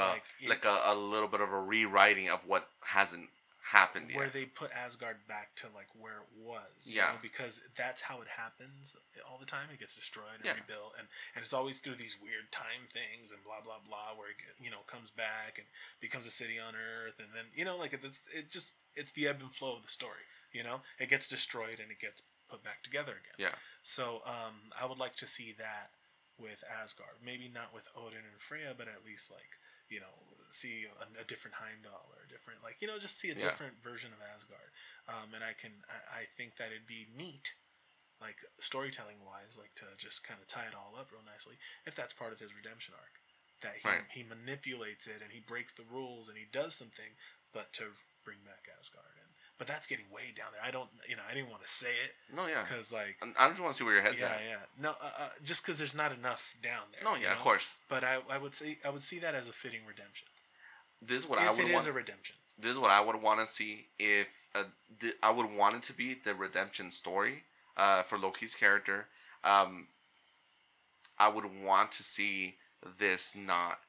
like a little bit of a rewriting of what hasn't happened yet. Where they put Asgard back to like where it was. You know, because that's how it happens all the time. It gets destroyed and rebuilt, and it's always through these weird time things and blah blah blah, where it comes back and becomes a city on Earth, and then it's the ebb and flow of the story. It gets destroyed and it gets put back together again. Yeah. So I would like to see that with Asgard. Maybe not with Odin and Freya, but at least see a different Heimdall or a different just see a different version of Asgard. And I think that it'd be neat, like storytelling wise, like to just kind of tie it all up real nicely, if that's part of his redemption arc. That he manipulates it and he breaks the rules and he does something, but to bring back Asgard. But that's getting way down there. I didn't want to say it. No, yeah. Because I just want to see where your head's at. Yeah. No, just because there's not enough down there. No, yeah, of course. But I would see that as a fitting redemption. This is what I would want. If it is a redemption. This is what I would want to see if I would want it to be the redemption story for Loki's character. I would want to see this not.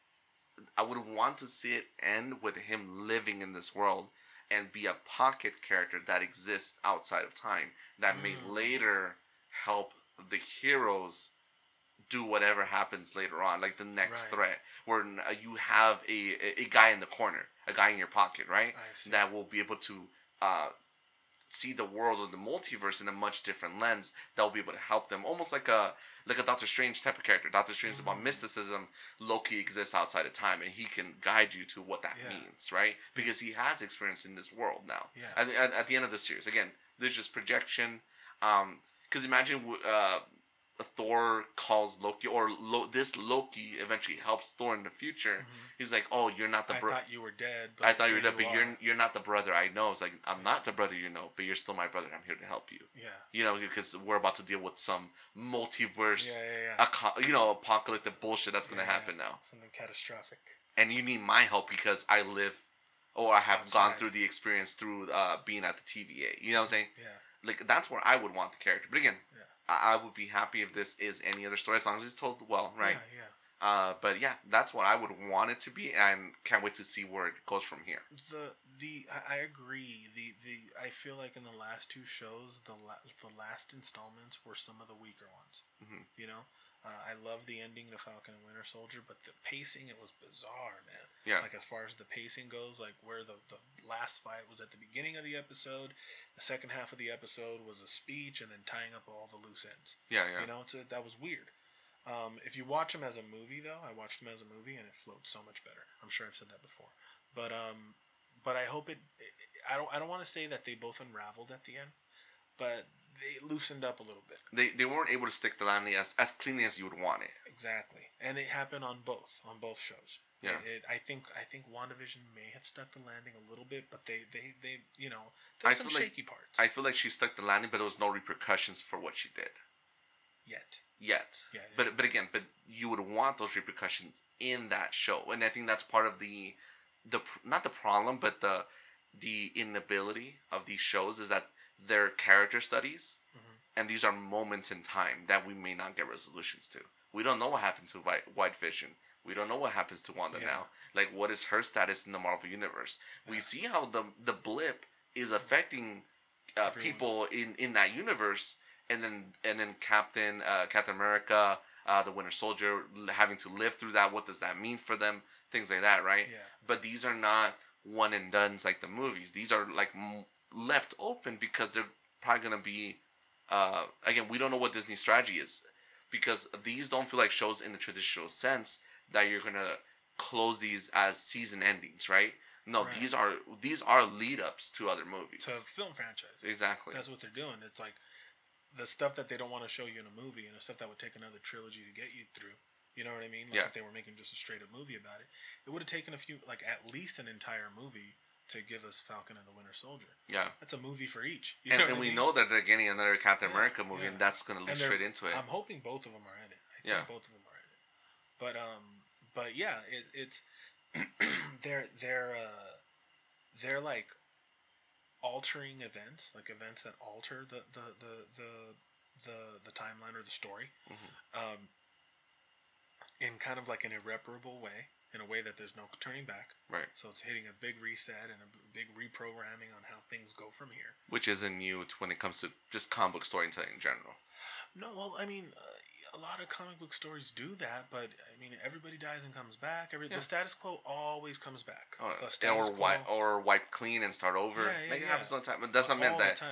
I would want to see it end with him living in this world and be a pocket character that exists outside of time that may later help the heroes do whatever happens later on, like the next threat, where you have a guy in the corner, a guy in your pocket, right? That will be able to see the world of the multiverse in a much different lens. That will be able to help them, almost like a Doctor Strange type of character. Doctor Strange is about mysticism. Loki exists outside of time, and he can guide you to what that means, right? Because he has experience in this world now. At the end of the series, again, there's just projection. Because imagine Thor calls Loki, or this Loki eventually helps Thor in the future. He's like, "Oh, you're not the brother. I thought you were dead. I thought you were dead, but you're not the brother I know." It's like, I'm not the brother you know, but you're still my brother. I'm here to help you. You know, because we're about to deal with some multiverse, apocalyptic bullshit that's gonna happen now. Something catastrophic. And you need my help because I live, or I have gone through the experience through being at the TVA. You know what I'm saying? Like, that's where I would want the character. But again, I would be happy if this is any other story, as long as it's told well, right? But yeah, that's what I would want it to be, and can't wait to see where it goes from here. I agree. I feel like in the last two shows, the last installments were some of the weaker ones. You know, I love the ending to Falcon and Winter Soldier, but the pacing, it was bizarre, man. Like, as far as the pacing goes, like where the last fight was at the beginning of the episode, the second half of the episode was a speech, and then tying up all the loose ends. You know, so that was weird. If you watch them as a movie, though, I watched them as a movie, and it floats so much better. I'm sure I've said that before, but I hope I don't want to say that they both unraveled at the end, but they loosened up a little bit. They weren't able to stick the landing as cleanly as you would want it. Exactly, and it happened on both shows. I think WandaVision may have stuck the landing a little bit, but they you know, there's some shaky parts. I feel like she stuck the landing, but there was no repercussions for what she did. Yet. But again, you would want those repercussions in that show, and I think that's part of the not the problem, but the inability of these shows is that they're character studies, and these are moments in time that we may not get resolutions to. We don't know what happened to White Vision. We don't know what happens to Wanda now. Like, what is her status in the Marvel Universe? We see how the blip is affecting people in that universe, and then Captain America, the Winter Soldier, having to live through that. What does that mean for them? Things like that, right? But these are not one and dones like the movies. These are like left open because they're probably gonna be. Again, we don't know what Disney's strategy is, because these don't feel like shows in the traditional sense that you're gonna close these as season endings, right? No, these are lead ups to other movies, to film franchise. Exactly, that's what they're doing. It's like the stuff that they don't want to show you in a movie, and the stuff that would take another trilogy to get you through. You know what I mean? Like, if they were making just a straight up movie about it, it would have taken at least an entire movie to give us Falcon and the Winter Soldier. That's a movie for each. And we know that they're getting another Captain America movie, and that's going to lead straight into it. I'm hoping both of them are in it. I think both of them are in it. But yeah, it's they're like altering events, like events that alter the timeline or the story, in kind of like an irreparable way, in a way that there's no turning back. So it's hitting a big reset and a big reprogramming on how things go from here. Which isn't new when it comes to just comic book storytelling in general. No, well, I mean, a lot of comic book stories do that, but I mean, everybody dies and comes back. The status quo always comes back. Or wipe clean and start over. It happens all the time. But that's not meant that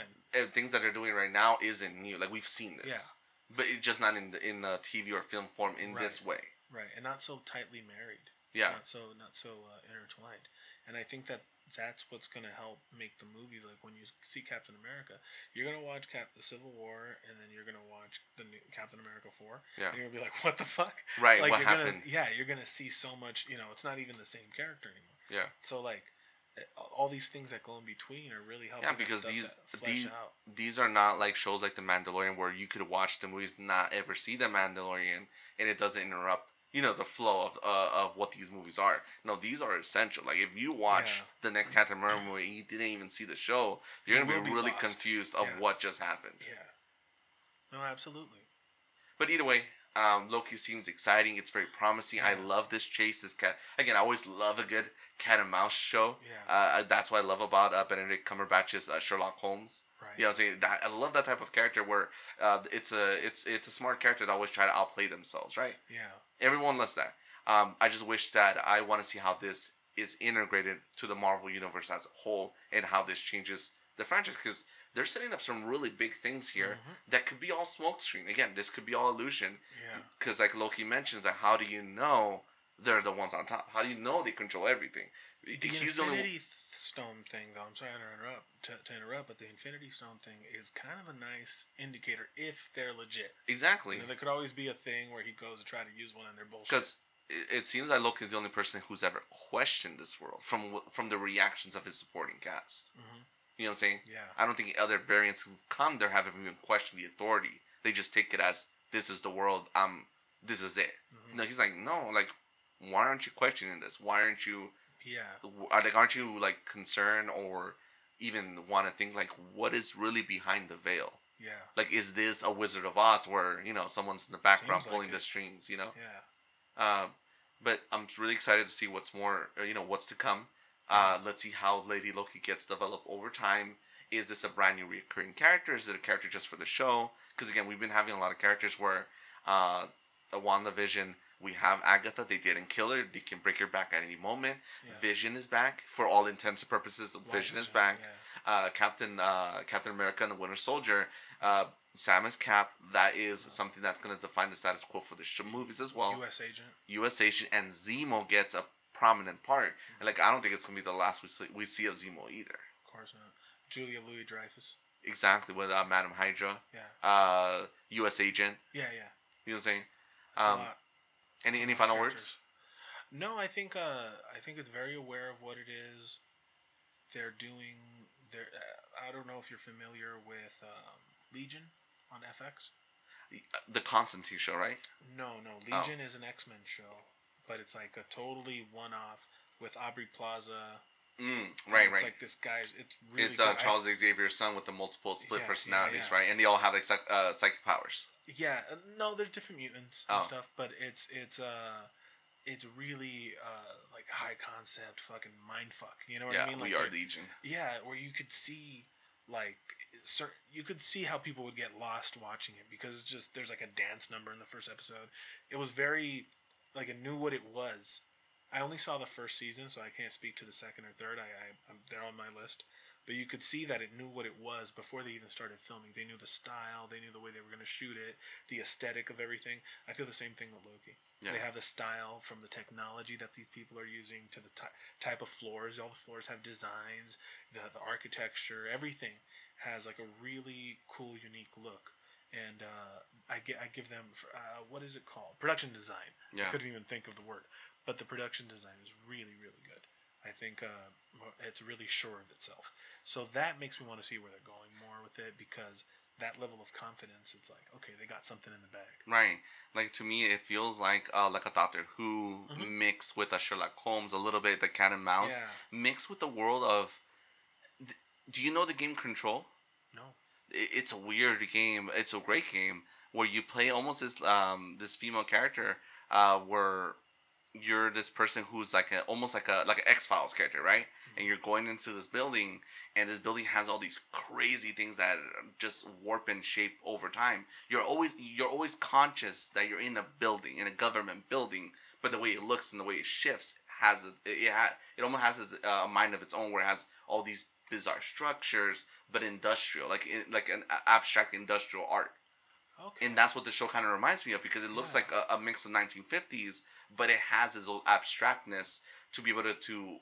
things that they're doing right now isn't new. Like, we've seen this, but it's just not in the TV or film form in this way. And not so tightly married. Not so intertwined. And I think that's what's going to help make the movies. Like, when you see Captain America, you're going to watch the Civil War, and then you're going to watch the new Captain America 4. And you're going to be like, what the fuck? Like, what happened? You're going to see so much, it's not even the same character anymore. So, like, all these things that go in between are really helping. Because these are not like shows like The Mandalorian, where you could watch the movies, not ever see The Mandalorian, and it doesn't interrupt the flow of what these movies are. No, these are essential. Like, if you watch the next Captain America movie and you didn't even see the show, you're going to be really confused of what just happened. No, absolutely. But either way, Loki seems exciting. It's very promising. Yeah. I love this chase. This cat. Again, I always love a good cat and mouse show. Yeah. That's what I love about Benedict Cumberbatch's Sherlock Holmes. Right. You know what I'm saying? That, I love that type of character where it's a smart character that always try to outplay themselves, right? Yeah. Everyone loves that. I just wish that I want to see how this is integrated to the Marvel universe as a whole and how this changes the franchise, because they're setting up some really big things here that could be all smokescreen. Again, this could be all illusion. Yeah. Because like Loki mentions, that how do you know they're the ones on top? How do you know they control everything? The Infinity Stone thing, though, I'm sorry to interrupt, but the Infinity Stone thing is kind of a nice indicator if they're legit. Exactly. You know, there could always be a thing where he goes to try to use one and they're bullshit. Because it seems like Loki is the only person who's ever questioned this world from the reactions of his supporting cast. You know what I'm saying? Yeah. I don't think other variants who've come there haven't even questioned the authority. They just take it as, this is the world. This is it. No, he's like, no, like, why aren't you questioning this? Why aren't you? Yeah. Aren't you like concerned or even want to think like, what is really behind the veil? Yeah. Like, is this a Wizard of Oz where someone's in the background Seems pulling like the strings? Yeah. But I'm really excited to see what's more. What's to come. Let's see how Lady Loki gets developed over time. Is this a brand new recurring character? Is it a character just for the show? Because again, we've been having a lot of characters where WandaVision, we have Agatha. They didn't kill her. They can break her back at any moment. Yeah. Vision is back for all intents and purposes. Vision is back. Yeah. Captain America and the Winter Soldier. Sam is Cap. That is something that's going to define the status quo for the movies as well. U.S. Agent, and Zemo gets a prominent part. And like, I don't think it's gonna be the last we see of Zemo either. Of course not. Julia Louis-Dreyfus. Exactly, with Madam Hydra. Yeah. U.S. Agent. Yeah. You know what I'm saying? That's a lot. Any final words? No, I think it's very aware of what it is they're doing. I don't know if you're familiar with Legion on FX. The Constantine show, right? No. Legion is an X-Men show, but it's like a totally one-off with Aubrey Plaza. Right. It's like this guy's. It's really. It's Charles Xavier's son with the multiple split personalities, right? And they all have like psychic powers. Yeah, no, they're different mutants and stuff, but it's really like high concept fucking mindfuck. You know what I mean? Like, we are Legion. Yeah, where you could see you could see how people would get lost watching it, because it's just, there's like a dance number in the first episode. It was very like, it knew what it was. I only saw the first season, so I can't speak to the second or third. They're on my list. But you could see that it knew what it was before they even started filming. They knew the style. They knew the way they were going to shoot it, the aesthetic of everything. I feel the same thing with Loki. Yeah. They have the style from the technology that these people are using to the type of floors. All the floors have designs, the architecture, everything has like a really cool, unique look. And I give them, what is it called? Production design. Yeah. I couldn't even think of the word. But the production design is really, really good. I think it's really sure of itself. So that makes me want to see where they're going more with it, because that level of confidence, it's like, okay, they got something in the bag. Right. Like, to me, it feels like a Doctor Who mixed with a Sherlock Holmes, a little bit the cat and mouse, mixed with the world of... Do you know the game Control? No. It's a weird game. It's a great game where you play almost this female character where you're this person who's like almost like an X-Files character, right? Mm-hmm. And you're going into this building, and this building has all these crazy things that just warp and shape over time. You're always conscious that you're in a building, in a government building, but the way it looks and the way it shifts it almost has a mind of its own, where it has all these bizarre structures, but industrial, like an abstract industrial art. Okay. And that's what the show kind of reminds me of, because it looks like a mix of 1950s, but it has this old abstractness to be able to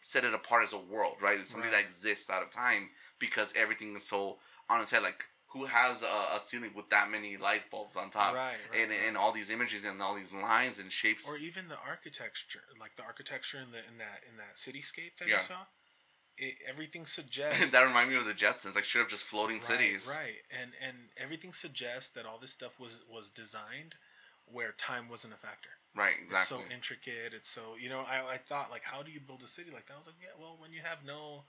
set it apart as a world, right? It's something that exists out of time, because everything is so on its head. Like, who has a ceiling with that many light bulbs on top? And all these images and all these lines and shapes. Or even the architecture, like the architecture in that cityscape that you saw. Everything suggests... that reminds me of the Jetsons, like straight up just floating cities. Right, and everything suggests that all this stuff was designed where time wasn't a factor. Right, exactly. It's so intricate. It's so, I thought, like, how do you build a city like that? I was like, yeah, well, when you have no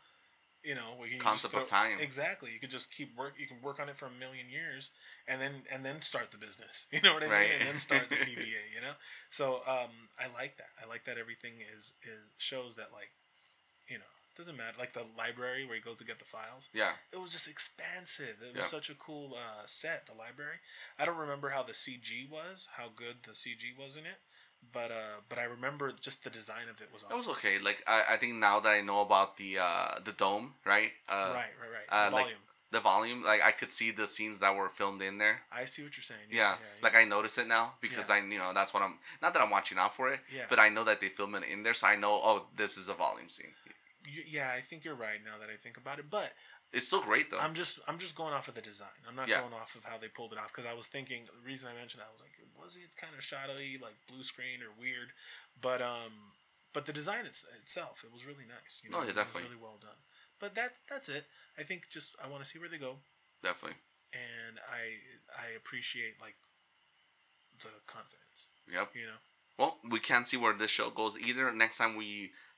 You know, you concept of time. Exactly. You could just You can work on it for a million years, and then start the business. You know what I mean? And then start the TVA. You know. So I like that. I like that everything is shows that, like, you know, doesn't matter. Like the library where he goes to get the files. Yeah. It was just expansive. It was such a cool set. The library. I don't remember how the CG was. How good the CG was in it. But I remember just the design of it was awesome. It was okay. Like I think now that I know about the dome, right? Right. The volume. Like, the volume, like I could see the scenes that were filmed in there. I see what you're saying. Yeah. Like I notice it now because I that's what I'm. Not that I'm watching out for it. Yeah. But I know that they film it in there, so I know. Oh, this is a volume scene. Yeah, I think you're right now that I think about it, but it's still great though. I'm just going off of the design. I'm not going off of how they pulled it off, because I was thinking, the reason I mentioned that, I was like, was it kind of shoddily, like blue screen or weird? But the design itself, it was really nice. You know, yeah, definitely. It was really well done. But that's it. I think just I want to see where they go. Definitely. And I appreciate, like, the confidence. Yep. You know. Well, we can't see where this show goes either. Next time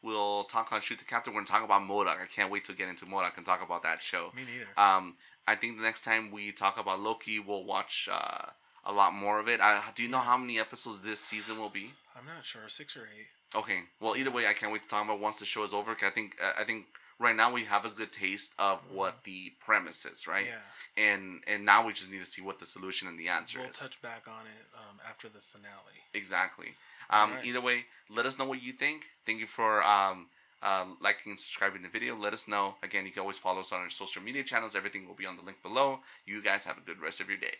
we'll talk on Shoot the Captain, we're gonna talk about MODOK. I can't wait to get into MODOK and talk about that show. Me neither. I think the next time we talk about Loki, we'll watch a lot more of it. Do you know how many episodes this season will be? I'm not sure, 6 or 8. Okay. Well, either way, I can't wait to talk about once the show is over. 'Cause I think right now we have a good taste of what the premise is, right? Yeah. And now we just need to see what the solution and the answer is. We'll touch back on it after the finale. Exactly. Right. Either way, let us know what you think. Thank you for liking and subscribing the video. Let us know. Again, you can always follow us on our social media channels. Everything will be on the link below. You guys have a good rest of your day.